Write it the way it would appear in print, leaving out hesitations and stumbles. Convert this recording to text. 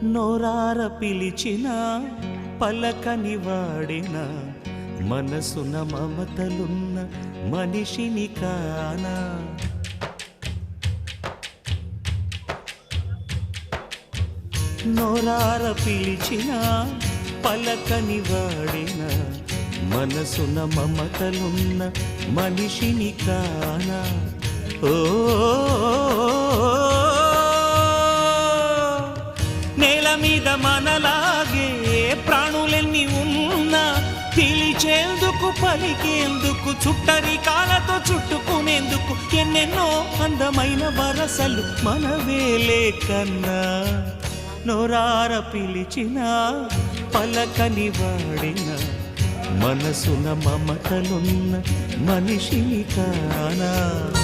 నోరార పిలిచిన పలకని వాడిన మనసున మమతలున్న మనిషిని కానా. నోరార పిలిచిన పలకని వాడిన మనసున మమతలున్న మనిషిని కానా. ఓ నేల మీద మనలాగే ప్రాణులెన్ని ఉన్నా పిలిచేందుకు పలికేందుకు చుట్టరికాలతో చుట్టుకునేందుకు ఎన్నెన్నో అందమైన వరసలు మనవేలే కన్నా. నోరార పిలిచిన పలకని వాడిన మనసున మమతలున్న మనిషిని కానా.